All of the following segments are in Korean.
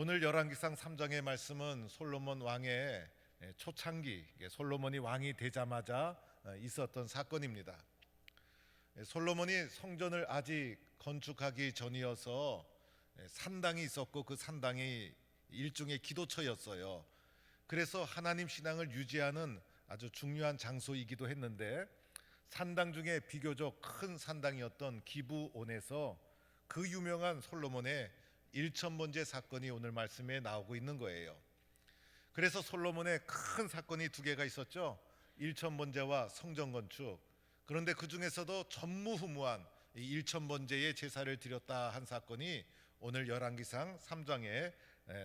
오늘 열왕기상 3장의 말씀은 솔로몬 왕의 초창기, 솔로몬이 왕이 되자마자 있었던 사건입니다. 솔로몬이 성전을 아직 건축하기 전이어서 산당이 있었고 그 산당이 일종의 기도처였어요. 그래서 하나님 신앙을 유지하는 아주 중요한 장소이기도 했는데, 산당 중에 비교적 큰 산당이었던 기브온에서 그 유명한 솔로몬의 일천번제 사건이 오늘 말씀에 나오고 있는 거예요. 그래서 솔로몬의 큰 사건이 두 개가 있었죠. 일천번제와 성전 건축. 그런데 그 중에서도 전무후무한 이 일천번제의 제사를 드렸다 한 사건이 오늘 열왕기상 3장에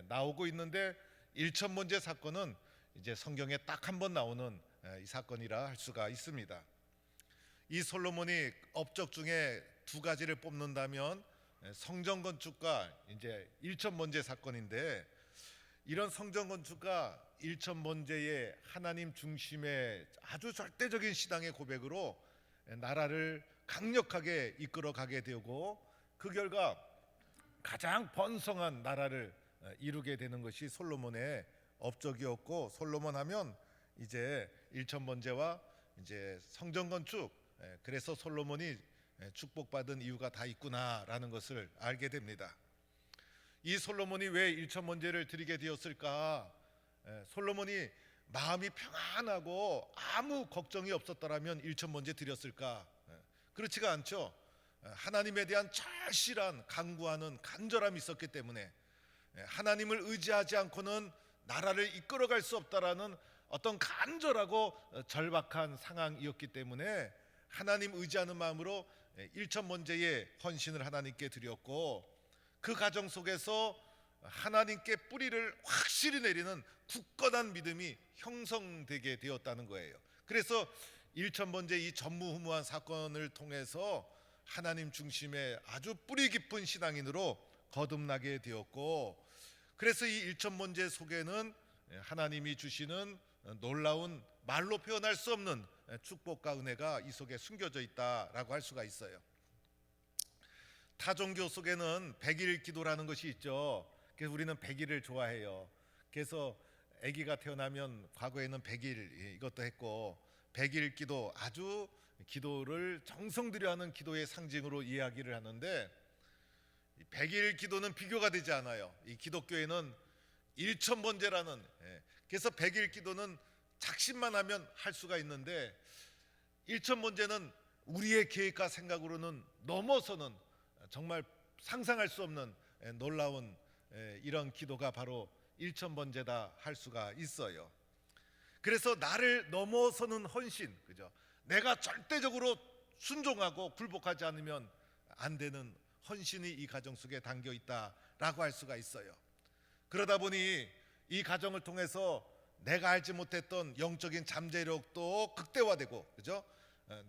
나오고 있는데, 일천번제 사건은 이제 성경에 딱 한 번 나오는 이 사건이라 할 수가 있습니다. 이 솔로몬이 업적 중에 두 가지를 뽑는다면 성전 건축과 이제 일천번제 사건인데, 이런 성전 건축과 일천번제의 하나님 중심의 아주 절대적인 신앙의 고백으로 나라를 강력하게 이끌어 가게 되고, 그 결과 가장 번성한 나라를 이루게 되는 것이 솔로몬의 업적이었고, 솔로몬 하면 이제 일천번제와 이제 성전 건축, 그래서 솔로몬이 축복받은 이유가 다 있구나라는 것을 알게 됩니다. 이 솔로몬이 왜 일천번제를 드리게 되었을까? 솔로몬이 마음이 평안하고 아무 걱정이 없었더라면 일천번제 드렸을까? 그렇지가 않죠. 하나님에 대한 절실한 간구하는 간절함이 있었기 때문에, 하나님을 의지하지 않고는 나라를 이끌어갈 수 없다라는 어떤 간절하고 절박한 상황이었기 때문에 하나님 의지하는 마음으로 일천번제의 헌신을 하나님께 드렸고, 그 과정 속에서 하나님께 뿌리를 확실히 내리는 굳건한 믿음이 형성되게 되었다는 거예요. 그래서 일천번제 이 전무후무한 사건을 통해서 하나님 중심의 아주 뿌리 깊은 신앙인으로 거듭나게 되었고, 그래서 이 일천번제 속에는 하나님이 주시는 놀라운 말로 표현할 수 없는 축복과 은혜가 이 속에 숨겨져 있다라고 할 수가 있어요. 타종교 속에는 백일 기도라는 것이 있죠. 그래서 우리는 백일을 좋아해요. 그래서 아기가 태어나면 과거에는 백일 이것도 했고, 백일 기도, 아주 기도를 정성 들여 하는 기도의 상징으로 이야기를 하는데, 백일 기도는 비교가 되지 않아요. 이 기독교에는 일천번제라는, 그래서 백일 기도는 작심만 하면 할 수가 있는데, 일천번제는 우리의 계획과 생각으로는 넘어서는 정말 상상할 수 없는 놀라운 이런 기도가 바로 일천번제다 할 수가 있어요. 그래서 나를 넘어서는 헌신, 그죠? 내가 절대적으로 순종하고 굴복하지 않으면 안 되는 헌신이 이 가정 속에 담겨 있다라고 할 수가 있어요. 그러다 보니 이 가정을 통해서 내가 알지 못했던 영적인 잠재력도 극대화되고, 그죠?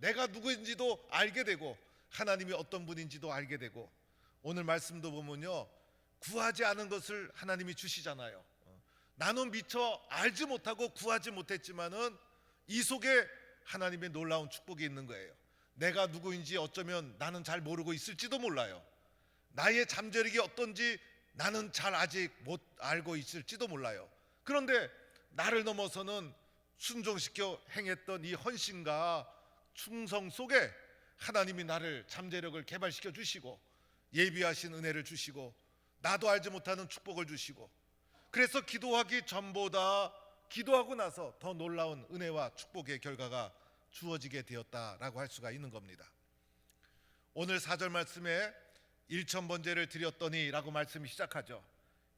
내가 누구인지도 알게 되고, 하나님이 어떤 분인지도 알게 되고, 오늘 말씀도 보면요, 구하지 않은 것을 하나님이 주시잖아요. 나는 미처 알지 못하고 구하지 못했지만은 이 속에 하나님의 놀라운 축복이 있는 거예요. 내가 누구인지 어쩌면 나는 잘 모르고 있을지도 몰라요. 나의 잠재력이 어떤지 나는 잘 아직 못 알고 있을지도 몰라요. 그런데 나를 넘어서는 순종시켜 행했던 이 헌신과 충성 속에 하나님이 나를 잠재력을 개발시켜 주시고, 예비하신 은혜를 주시고, 나도 알지 못하는 축복을 주시고, 그래서 기도하기 전보다 기도하고 나서 더 놀라운 은혜와 축복의 결과가 주어지게 되었다라고 할 수가 있는 겁니다. 오늘 4절 말씀에 일천번제를 드렸더니 라고 말씀이 시작하죠.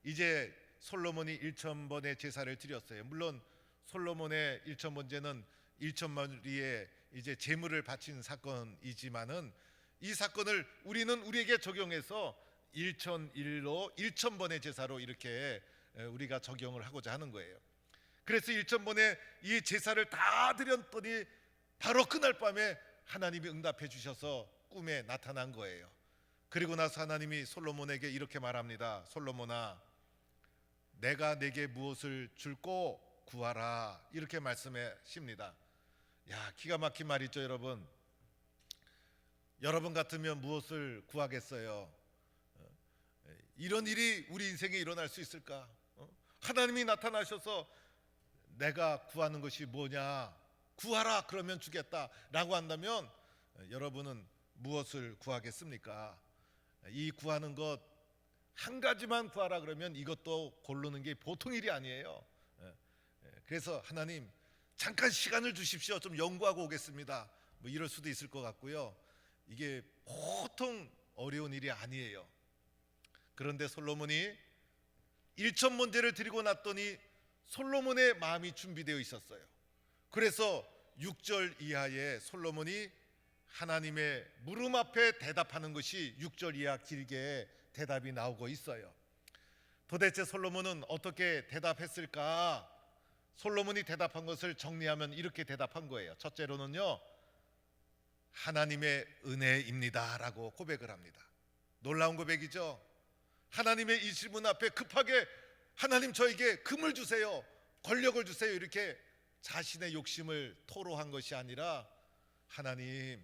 이제 솔로몬이 일천번의 제사를 드렸어요. 물론 솔로몬의 일천번제는 일천마리의 이제 제물을 바친 사건이지만은, 이 사건을 우리는 우리에게 적용해서 일천일로 일천번의 제사로 이렇게 우리가 적용을 하고자 하는 거예요. 그래서 일천번의 이 제사를 다 드렸더니 바로 그날 밤에 하나님이 응답해 주셔서 꿈에 나타난 거예요. 그리고 나서 하나님이 솔로몬에게 이렇게 말합니다. 솔로몬아, 내가 내게 무엇을 줄고 구하라, 이렇게 말씀하십니다. 야, 기가 막힌 말이죠. 여러분 같으면 무엇을 구하겠어요? 이런 일이 우리 인생에 일어날 수 있을까? 하나님이 나타나셔서 내가 구하는 것이 뭐냐? 구하라 그러면 주겠다라고 한다면 여러분은 무엇을 구하겠습니까? 이 구하는 것 한 가지만 구하라 그러면 이것도 고르는 게 보통 일이 아니에요. 그래서 하나님 잠깐 시간을 주십시오. 좀 연구하고 오겠습니다. 뭐 이럴 수도 있을 것 같고요. 이게 보통 어려운 일이 아니에요. 그런데 솔로몬이 1,000번제를 드리고 났더니 솔로몬의 마음이 준비되어 있었어요. 그래서 6절 이하에 솔로몬이 하나님의 물음 앞에 대답하는 것이 6절 이하 길게 대답이 나오고 있어요. 도대체 솔로몬은 어떻게 대답했을까? 솔로몬이 대답한 것을 정리하면 이렇게 대답한 거예요. 첫째로는요, 하나님의 은혜입니다 라고 고백을 합니다. 놀라운 고백이죠. 하나님의 이 질문 앞에 급하게 하나님 저에게 금을 주세요, 권력을 주세요 이렇게 자신의 욕심을 토로한 것이 아니라 하나님의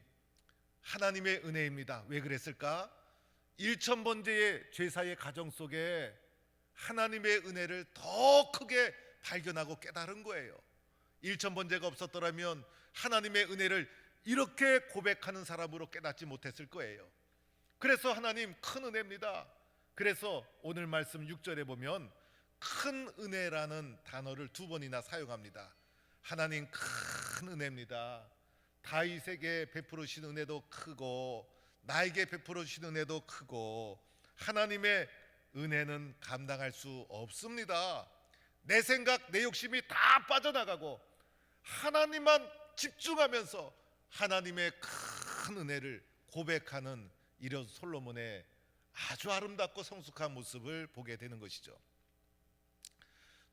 은혜입니다. 왜 그랬을까? 1,000번제의 제사의 가정 속에 하나님의 은혜를 더 크게 발견하고 깨달은 거예요. 1,000번제가 없었더라면 하나님의 은혜를 이렇게 고백하는 사람으로 깨닫지 못했을 거예요. 그래서 하나님 큰 은혜입니다. 그래서 오늘 말씀 6절에 보면 큰 은혜라는 단어를 2번이나 사용합니다. 하나님 큰 은혜입니다. 다윗에게 베풀으신 은혜도 크고 나에게 베풀으신 은혜도 크고 하나님의 은혜는 감당할 수 없습니다. 내 생각, 내 욕심이 다 빠져나가고 하나님만 집중하면서 하나님의 큰 은혜를 고백하는 이런 솔로몬의 아주 아름답고 성숙한 모습을 보게 되는 것이죠.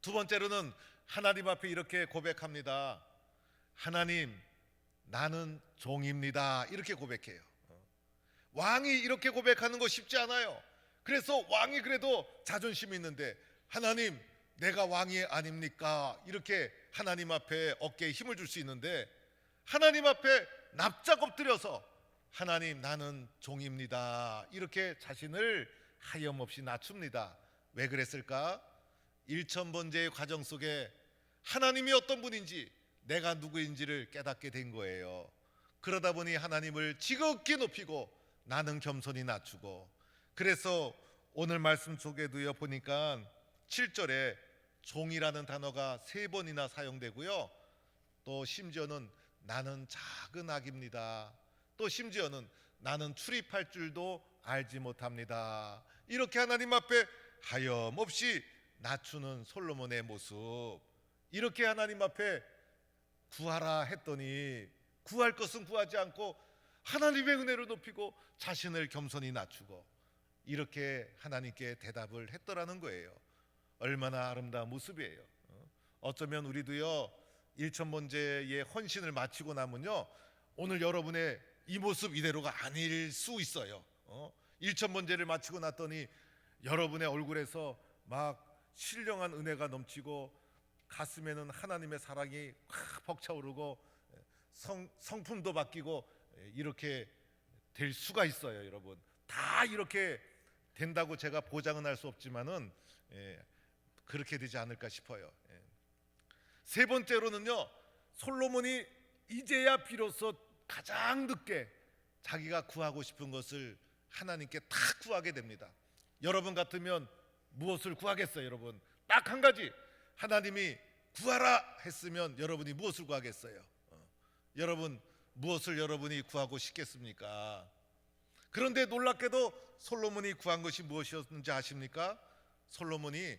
두 번째로는 하나님 앞에 이렇게 고백합니다. 하나님, 나는 종입니다. 이렇게 고백해요. 왕이 이렇게 고백하는 거 쉽지 않아요. 그래서 왕이 그래도 자존심이 있는데 하나님, 내가 왕이 아닙니까? 이렇게 하나님 앞에 어깨에 힘을 줄 수 있는데 하나님 앞에 납작 엎드려서 하나님, 나는 종입니다. 이렇게 자신을 하염없이 낮춥니다. 왜 그랬을까? 1,000번제의 과정 속에 하나님이 어떤 분인지 내가 누구인지를 깨닫게 된 거예요. 그러다 보니 하나님을 지극히 높이고 나는 겸손히 낮추고, 그래서 오늘 말씀 속에도요 보니까 7절에 종이라는 단어가 3번이나 사용되고요, 또 심지어는 나는 작은 악입니다, 또 심지어는 나는 출입할 줄도 알지 못합니다, 이렇게 하나님 앞에 하염없이 낮추는 솔로몬의 모습. 이렇게 하나님 앞에 구하라 했더니 구할 것은 구하지 않고 하나님의 은혜를 높이고 자신을 겸손히 낮추고 이렇게 하나님께 대답을 했더라는 거예요. 얼마나 아름다운 모습이에요. 어쩌면 우리도요 1,000번제의 헌신을 마치고 나면요 오늘 여러분의 이 모습 이대로가 아닐 수 있어요. 1,000번제를 마치고 났더니 여러분의 얼굴에서 막 신령한 은혜가 넘치고 가슴에는 하나님의 사랑이 확 벅차오르고 성품도 바뀌고 이렇게 될 수가 있어요. 여러분 다 이렇게 된다고 제가 보장은 할 수 없지만은 그렇게 되지 않을까 싶어요. 세 번째로는요, 솔로몬이 이제야 비로소 가장 늦게 자기가 구하고 싶은 것을 하나님께 다 구하게 됩니다. 여러분 같으면 무엇을 구하겠어요? 여러분 딱 한 가지, 하나님이 구하라 했으면 여러분이 무엇을 구하겠어요? 여러분 무엇을 여러분이 구하고 싶겠습니까? 그런데 놀랍게도 솔로몬이 구한 것이 무엇이었는지 아십니까? 솔로몬이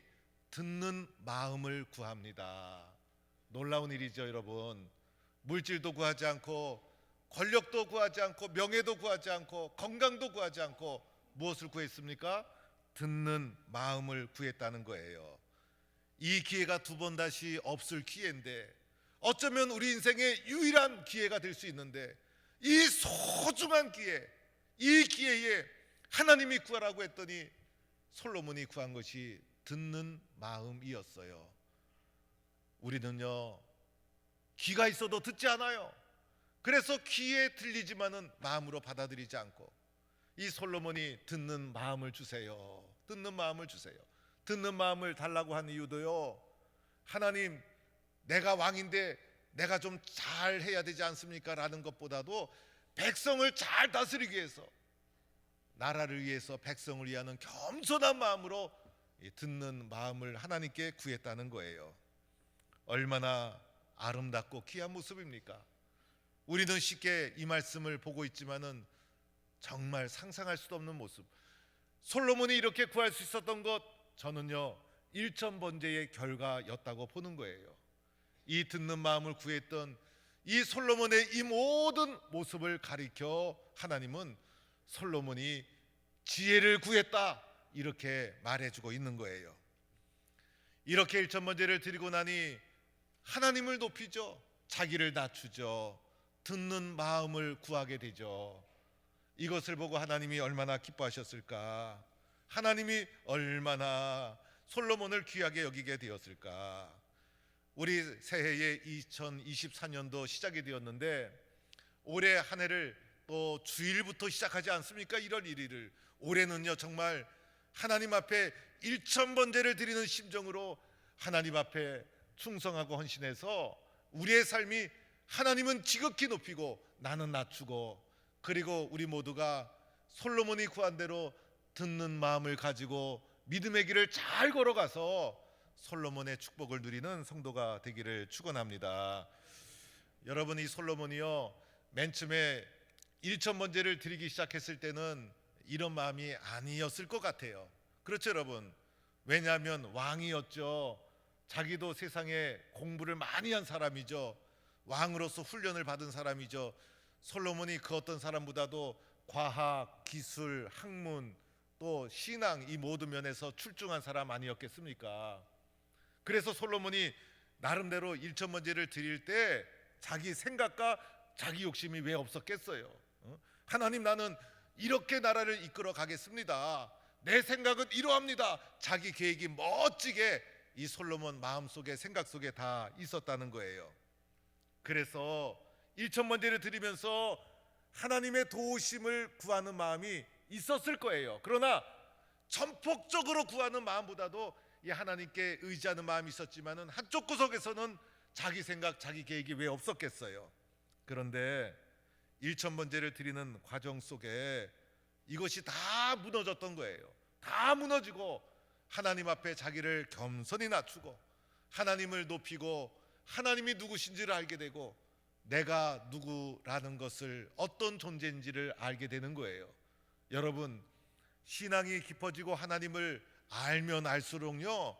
듣는 마음을 구합니다. 놀라운 일이죠. 여러분 물질도 구하지 않고 권력도 구하지 않고 명예도 구하지 않고 건강도 구하지 않고 무엇을 구했습니까? 듣는 마음을 구했다는 거예요. 이 기회가 2번 다시 없을 기회인데, 어쩌면 우리 인생의 유일한 기회가 될 수 있는데, 이 소중한 기회, 이 기회에 하나님이 구하라고 했더니 솔로몬이 구한 것이 듣는 마음이었어요. 우리는요 귀가 있어도 듣지 않아요. 그래서 귀에 들리지만은 마음으로 받아들이지 않고, 이 솔로몬이 듣는 마음을 주세요, 듣는 마음을 주세요. 듣는 마음을 달라고 한 이유도요, 하나님 내가 왕인데 내가 좀 잘해야 되지 않습니까? 라는 것보다도 백성을 잘 다스리기 위해서, 나라를 위해서 백성을 위하는 겸손한 마음으로 듣는 마음을 하나님께 구했다는 거예요. 얼마나 아름답고 귀한 모습입니까? 우리는 쉽게 이 말씀을 보고 있지만은 정말 상상할 수도 없는 모습. 솔로몬이 이렇게 구할 수 있었던 것, 저는요 일천번제의 결과였다고 보는 거예요. 이 듣는 마음을 구했던 이 솔로몬의 이 모든 모습을 가리켜 하나님은 솔로몬이 지혜를 구했다 이렇게 말해주고 있는 거예요. 이렇게 일천번제를 드리고 나니 하나님을 높이죠. 자기를 낮추죠. 듣는 마음을 구하게 되죠. 이것을 보고 하나님이 얼마나 기뻐하셨을까? 하나님이 얼마나 솔로몬을 귀하게 여기게 되었을까? 우리 새해에 2024년도 시작이 되었는데 올해 한 해를 또 주일부터 시작하지 않습니까? 1월 1일을. 올해는요 정말 하나님 앞에 일천번제를 드리는 심정으로 하나님 앞에 충성하고 헌신해서 우리의 삶이 하나님은 지극히 높이고 나는 낮추고, 그리고 우리 모두가 솔로몬이 구한 대로 듣는 마음을 가지고 믿음의 길을 잘 걸어가서 솔로몬의 축복을 누리는 성도가 되기를 축원합니다. 여러분, 이 솔로몬이요 맨 처음에 일천번제를 드리기 시작했을 때는 이런 마음이 아니었을 것 같아요. 그렇죠 여러분? 왜냐하면 왕이었죠. 자기도 세상에 공부를 많이 한 사람이죠. 왕으로서 훈련을 받은 사람이죠. 솔로몬이 그 어떤 사람보다도 과학, 기술, 학문, 또 신앙 이 모든 면에서 출중한 사람 아니었겠습니까? 그래서 솔로몬이 나름대로 일천번제를 드릴 때 자기 생각과 자기 욕심이 왜 없었겠어요? 하나님 나는 이렇게 나라를 이끌어 가겠습니다. 내 생각은 이러합니다. 자기 계획이 멋지게 이 솔로몬 마음속에 생각 속에 다 있었다는 거예요. 그래서 일천번제를 드리면서 하나님의 도우심을 구하는 마음이 있었을 거예요. 그러나 전폭적으로 구하는 마음보다도 이 하나님께 의지하는 마음이 있었지만은 한쪽 구석에서는 자기 생각, 자기 계획이 왜 없었겠어요? 그런데 일천번제를 드리는 과정 속에 이것이 다 무너졌던 거예요. 다 무너지고 하나님 앞에 자기를 겸손히 낮추고 하나님을 높이고 하나님이 누구신지를 알게 되고 내가 누구라는 것을 어떤 존재인지를 알게 되는 거예요. 여러분, 신앙이 깊어지고 하나님을 알면 알수록요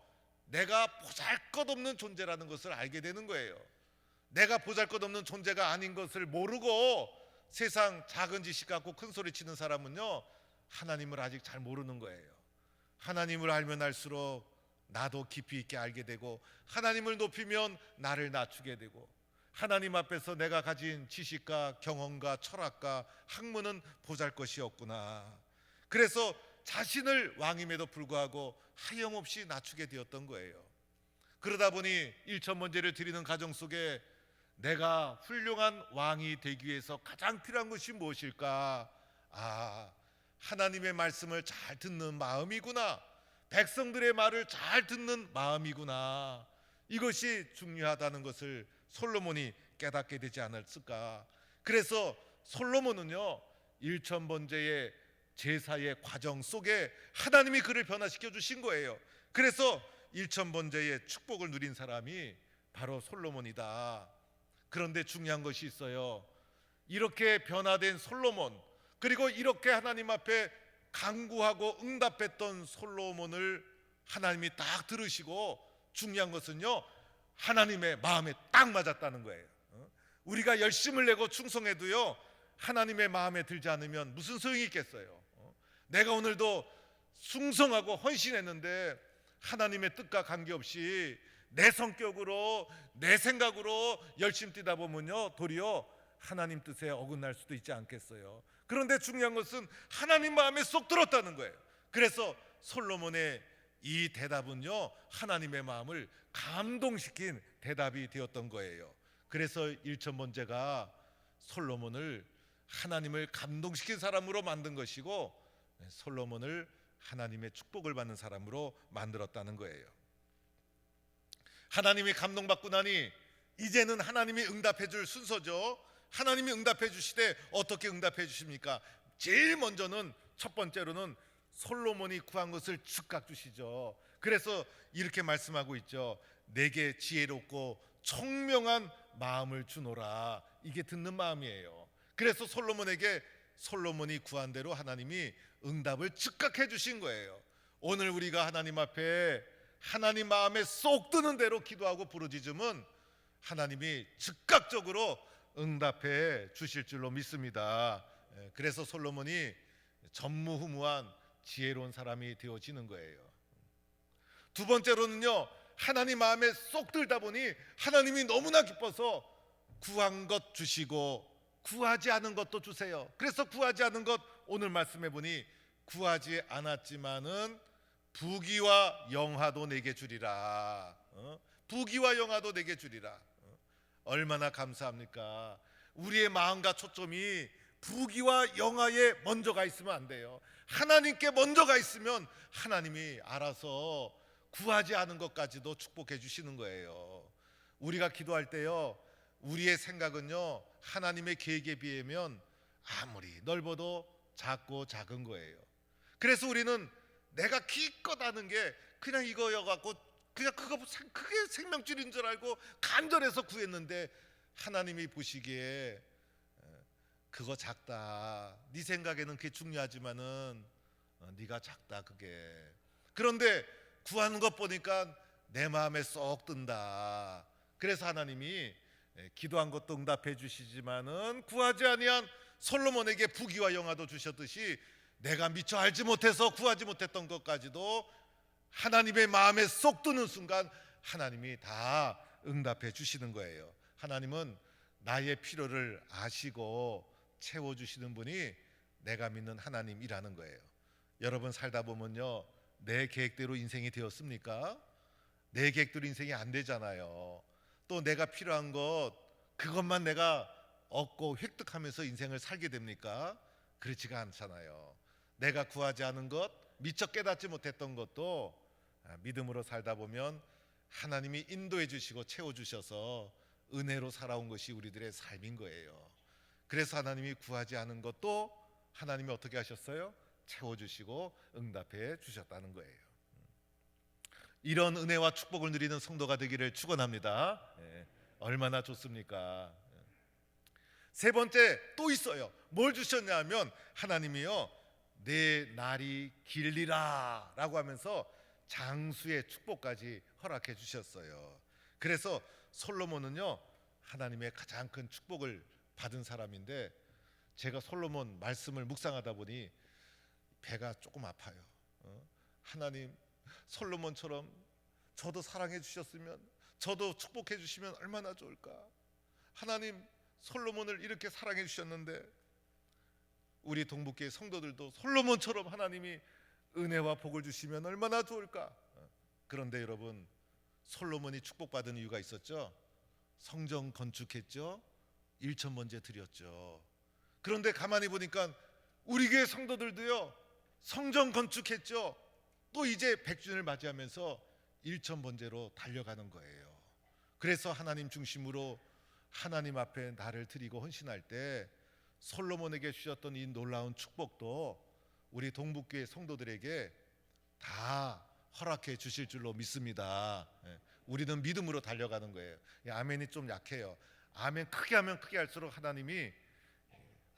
내가 보잘것없는 존재라는 것을 알게 되는 거예요. 내가 보잘것없는 존재가 아닌 것을 모르고 세상 작은 지식 갖고 큰 소리 치는 사람은요 하나님을 아직 잘 모르는 거예요. 하나님을 알면 알수록 나도 깊이 있게 알게 되고 하나님을 높이면 나를 낮추게 되고 하나님 앞에서 내가 가진 지식과 경험과 철학과 학문은 보잘것이 없구나. 그래서 자신을 왕임에도 불구하고 하염없이 낮추게 되었던 거예요. 그러다 보니 일천번제를 드리는 가정 속에 내가 훌륭한 왕이 되기 위해서 가장 필요한 것이 무엇일까? 하나님의 말씀을 잘 듣는 마음이구나. 백성들의 말을 잘 듣는 마음이구나. 이것이 중요하다는 것을 솔로몬이 깨닫게 되지 않았을까? 그래서 솔로몬은요 일천번제의 제사의 과정 속에 하나님이 그를 변화시켜 주신 거예요. 그래서 일천번제의 축복을 누린 사람이 바로 솔로몬이다. 그런데 중요한 것이 있어요. 이렇게 변화된 솔로몬, 그리고 이렇게 하나님 앞에 간구하고 응답했던 솔로몬을 하나님이 딱 들으시고 중요한 것은요 하나님의 마음에 딱 맞았다는 거예요. 우리가 열심을 내고 충성해도요 하나님의 마음에 들지 않으면 무슨 소용이 있겠어요? 내가 오늘도 충성하고 헌신했는데 하나님의 뜻과 관계없이 내 성격으로 내 생각으로 열심히 뛰다 보면요 도리어 하나님 뜻에 어긋날 수도 있지 않겠어요? 그런데 중요한 것은 하나님 마음에 쏙 들었다는 거예요. 그래서 솔로몬의 이 대답은요 하나님의 마음을 감동시킨 대답이 되었던 거예요. 그래서 일천번제가 솔로몬을 하나님을 감동시킨 사람으로 만든 것이고 솔로몬을 하나님의 축복을 받는 사람으로 만들었다는 거예요. 하나님이 감동받고 나니 이제는 하나님이 응답해 줄 순서죠. 하나님이 응답해 주시되 어떻게 응답해 주십니까? 제일 먼저는 첫 번째로는 솔로몬이 구한 것을 즉각 주시죠. 그래서 이렇게 말씀하고 있죠. 내게 지혜롭고 총명한 마음을 주노라. 이게 듣는 마음이에요. 그래서 솔로몬이 구한 대로 하나님이 응답을 즉각 해주신 거예요. 오늘 우리가 하나님 앞에 하나님 마음에 쏙 드는 대로 기도하고 부르짖으면 하나님이 즉각적으로 응답해 주실 줄로 믿습니다. 그래서 솔로몬이 전무후무한 지혜로운 사람이 되어지는 거예요. 두 번째로는요, 하나님 마음에 쏙 들다 보니 하나님이 너무나 기뻐서 구한 것 주시고 구하지 않은 것도 주세요. 그래서 구하지 않은 것 오늘 말씀해 보니 구하지 않았지만은 부귀와 영화도 내게 주리라. 부귀와 영화도 내게 주리라. 얼마나 감사합니까? 우리의 마음과 초점이 부귀와 영화에 먼저 가 있으면 안 돼요. 하나님께 먼저 가 있으면 하나님이 알아서 구하지 않은 것까지도 축복해 주시는 거예요. 우리가 기도할 때요, 우리의 생각은요 하나님의 계획에 비하면 아무리 넓어도 작고 작은 거예요. 그래서 우리는 내가 기껏 아는 게 그냥 이거여갖고 그냥 그게 생명줄인 줄 알고 간절해서 구했는데 하나님이 보시기에 그거 작다. 네 생각에는 그게 중요하지만은 네가 작다 그게. 그런데 구하는 것 보니까 내 마음에 쏙 든다. 그래서 하나님이 기도한 것도 응답해 주시지만은 구하지 아니한 솔로몬에게 부귀와 영화도 주셨듯이 내가 미처 알지 못해서 구하지 못했던 것까지도 하나님의 마음에 쏙 드는 순간 하나님이 다 응답해 주시는 거예요. 하나님은 나의 필요를 아시고 채워주시는 분이 내가 믿는 하나님이라는 거예요. 여러분 살다 보면요, 내 계획대로 인생이 되었습니까? 내 계획대로 인생이 안 되잖아요. 또 내가 필요한 것 그것만 내가 얻고 획득하면서 인생을 살게 됩니까? 그렇지가 않잖아요. 내가 구하지 않은 것, 미처 깨닫지 못했던 것도 믿음으로 살다 보면 하나님이 인도해 주시고 채워주셔서 은혜로 살아온 것이 우리들의 삶인 거예요. 그래서 하나님이 구하지 않은 것도 하나님이 어떻게 하셨어요? 채워주시고 응답해 주셨다는 거예요. 이런 은혜와 축복을 누리는 성도가 되기를 축원합니다. 얼마나 좋습니까? 세 번째 또 있어요. 뭘 주셨냐면 하나님이요, 내 날이 길리라 라고 하면서 장수의 축복까지 허락해 주셨어요. 그래서 솔로몬은요 하나님의 가장 큰 축복을 받은 사람인데, 제가 솔로몬 말씀을 묵상하다 보니 배가 조금 아파요. 하나님, 솔로몬처럼 저도 사랑해 주셨으면, 저도 축복해 주시면 얼마나 좋을까. 하나님, 솔로몬을 이렇게 사랑해 주셨는데 우리 동북교회 성도들도 솔로몬처럼 하나님이 은혜와 복을 주시면 얼마나 좋을까. 그런데 여러분, 솔로몬이 축복받은 이유가 있었죠. 성전 건축했죠. 1천 번제 드렸죠. 그런데 가만히 보니까 우리 교회 성도들도요 성전 건축했죠. 또 이제 100주년을 맞이하면서 1천 번제로 달려가는 거예요. 그래서 하나님 중심으로 하나님 앞에 나를 드리고 헌신할 때 솔로몬에게 주셨던 이 놀라운 축복도 우리 동북교회 성도들에게 다 허락해 주실 줄로 믿습니다. 우리는 믿음으로 달려가는 거예요. 아멘이 좀 약해요. 아멘 크게 하면 크게 할수록 하나님이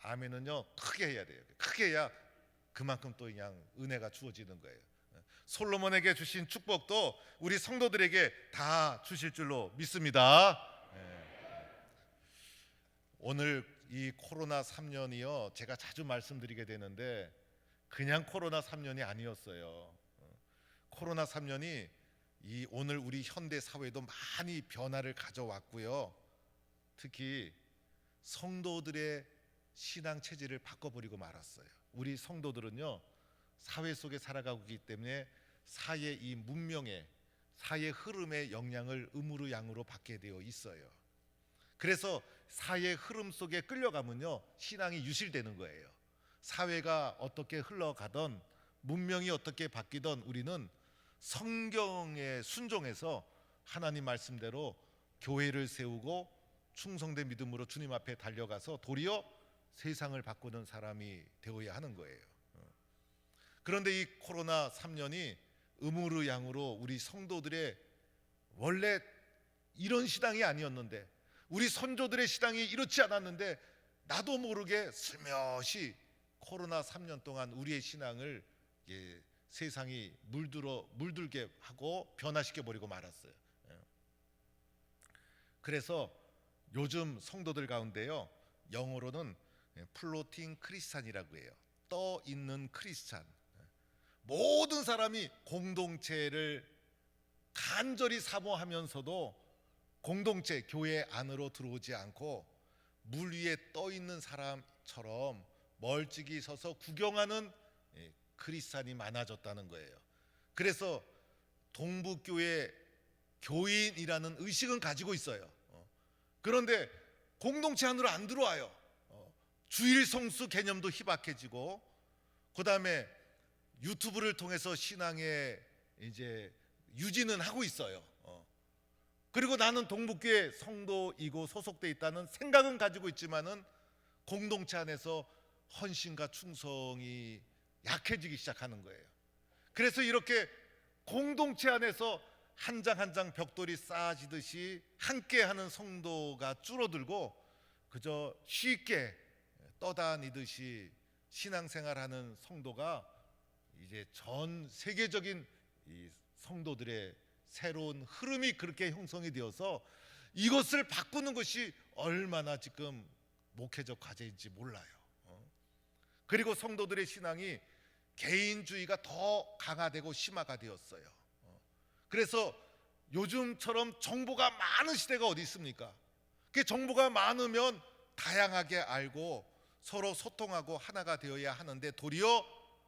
아멘은요 크게 해야 돼요. 크게 해야 그만큼 또 그냥 은혜가 주어지는 거예요. 솔로몬에게 주신 축복도 우리 성도들에게 다 주실 줄로 믿습니다. 오늘 이 코로나 3년이요 제가 자주 말씀드리게 되는데 그냥 코로나 3년이 아니었어요. 코로나 3년이 이 오늘 우리 현대 사회도 많이 변화를 가져왔고요. 특히 성도들의 신앙 체질을 바꿔버리고 말았어요. 우리 성도들은요 사회 속에 살아가고 있기 때문에 사회 이 문명의 사회 흐름의 영향을 음으로 양으로 받게 되어 있어요. 그래서 사회 흐름 속에 끌려가면요 신앙이 유실되는 거예요. 사회가 어떻게 흘러가던 문명이 어떻게 바뀌던 우리는 성경에 순종해서 하나님 말씀대로 교회를 세우고 충성된 믿음으로 주님 앞에 달려가서 도리어 세상을 바꾸는 사람이 되어야 하는 거예요. 그런데 이 코로나 3년이 음으로양으로 우리 성도들의 원래 이런 신앙이 아니었는데, 우리 선조들의 신앙이 이렇지 않았는데, 나도 모르게 슬며시 코로나 3년 동안 우리의 신앙을 세상이 물들게 하고 변화시켜 버리고 말았어요. 그래서 요즘 성도들 가운데요, 영어로는 플로팅 크리스찬이라고 해요. 떠 있는 크리스찬. 모든 사람이 공동체를 간절히 사모하면서도 공동체, 교회 안으로 들어오지 않고 물 위에 떠 있는 사람처럼 멀찍이 서서 구경하는 크리스찬이 많아졌다는 거예요. 그래서 동북교회 교인이라는 의식은 가지고 있어요. 그런데 공동체 안으로 안 들어와요. 주일 성수 개념도 희박해지고, 그 다음에 유튜브를 통해서 신앙의 이제 유지는 하고 있어요. 그리고 나는 동북교회 성도이고 소속돼 있다는 생각은 가지고 있지만은 공동체 안에서 헌신과 충성이 약해지기 시작하는 거예요. 그래서 이렇게 공동체 안에서 한 장 한 장 벽돌이 쌓아지듯이 함께하는 성도가 줄어들고 그저 쉽게 떠다니듯이 신앙생활하는 성도가 이제 전 세계적인 이 성도들의 새로운 흐름이 그렇게 형성이 되어서 이것을 바꾸는 것이 얼마나 지금 목회적 과제인지 몰라요. 그리고 성도들의 신앙이 개인주의가 더 강화되고 심화가 되었어요. 그래서 요즘처럼 정보가 많은 시대가 어디 있습니까? 그 정보가 많으면 다양하게 알고 서로 소통하고 하나가 되어야 하는데 도리어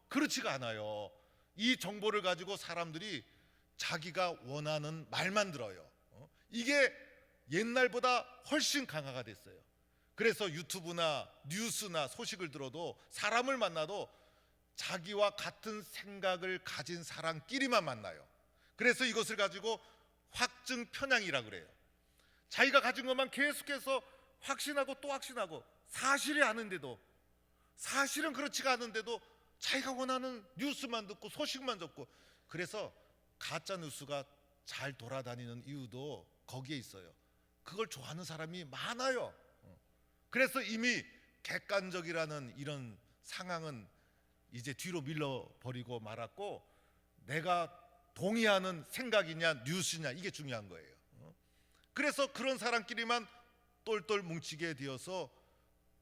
그렇지가 않아요. 이 정보를 가지고 사람들이 자기가 원하는 말만 들어요. 이게 옛날보다 훨씬 강화가 됐어요. 그래서 유튜브나 뉴스나 소식을 들어도 사람을 만나도 자기와 같은 생각을 가진 사람끼리만 만나요. 그래서 이것을 가지고 확증 편향이라고 그래요. 자기가 가진 것만 계속해서 확신하고 또 확신하고, 사실이 아는데도, 사실은 그렇지가 않은데도 자기가 원하는 뉴스만 듣고 소식만 듣고, 그래서 가짜 뉴스가 잘 돌아다니는 이유도 거기에 있어요. 그걸 좋아하는 사람이 많아요. 그래서 이미 객관적이라는 이런 상황은 이제 뒤로 밀어버리고 말았고, 내가 동의하는 생각이냐 뉴스냐 이게 중요한 거예요. 그래서 그런 사람끼리만 똘똘 뭉치게 되어서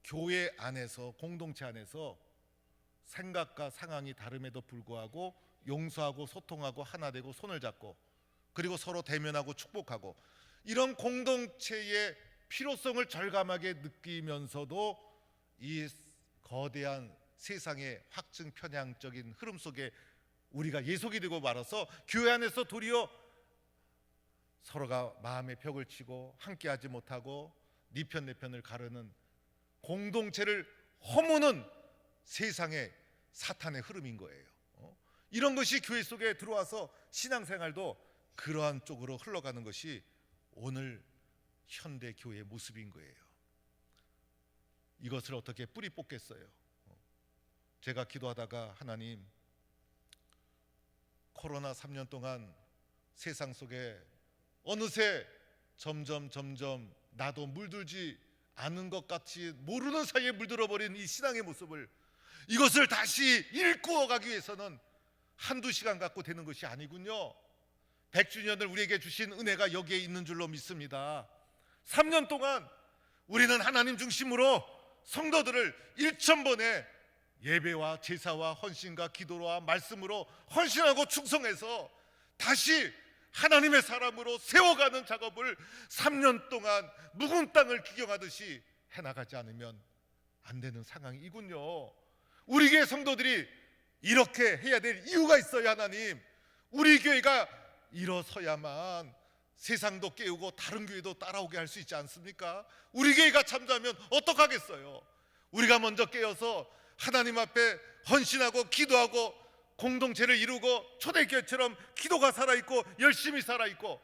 교회 안에서, 공동체 안에서 생각과 상황이 다름에도 불구하고 용서하고 소통하고 하나 되고 손을 잡고, 그리고 서로 대면하고 축복하고, 이런 공동체의 필요성을 절감하게 느끼면서도 이 거대한 세상의 확증 편향적인 흐름 속에 우리가 예속이 되고 말아서 교회 안에서 도리어 서로가 마음의 벽을 치고 함께하지 못하고 네 편 내 편을 가르는, 공동체를 허무는 세상의 사탄의 흐름인 거예요. 이런 것이 교회 속에 들어와서 신앙생활도 그러한 쪽으로 흘러가는 것이 오늘 현대 교회의 모습인 거예요. 이것을 어떻게 뿌리 뽑겠어요? 제가 기도하다가 하나님, 코로나 3년 동안 세상 속에 어느새 점점 나도 물들지 않은 것 같이 모르는 사이에 물들어버린 이 신앙의 모습을, 이것을 다시 일구어 가기 위해서는 한두 시간 갖고 되는 것이 아니군요. 100주년을 우리에게 주신 은혜가 여기에 있는 줄로 믿습니다. 3년 동안 우리는 하나님 중심으로 성도들을 1000번의 예배와 제사와 헌신과 기도와 말씀으로 헌신하고 충성해서 다시 하나님의 사람으로 세워가는 작업을 3년 동안 묵은 땅을 기경하듯이 해나가지 않으면 안 되는 상황이군요. 우리 교회 성도들이 이렇게 해야 될 이유가 있어요. 하나님, 우리 교회가 일어서야만 세상도 깨우고 다른 교회도 따라오게 할 수 있지 않습니까? 우리 교회가 잠자면 어떡하겠어요? 우리가 먼저 깨어서 하나님 앞에 헌신하고 기도하고 공동체를 이루고 초대교회처럼 기도가 살아있고 열심히 살아있고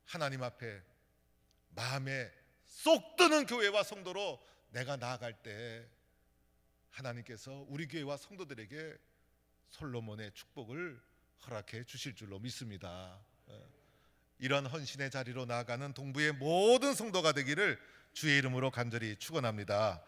하나님 앞에 마음에 쏙 드는 교회와 성도로 내가 나아갈 때 하나님께서 우리 교회와 성도들에게 솔로몬의 축복을 허락해 주실 줄로 믿습니다. 이런 헌신의 자리로 나아가는 동부의 모든 성도가 되기를 주의 이름으로 간절히 축원합니다.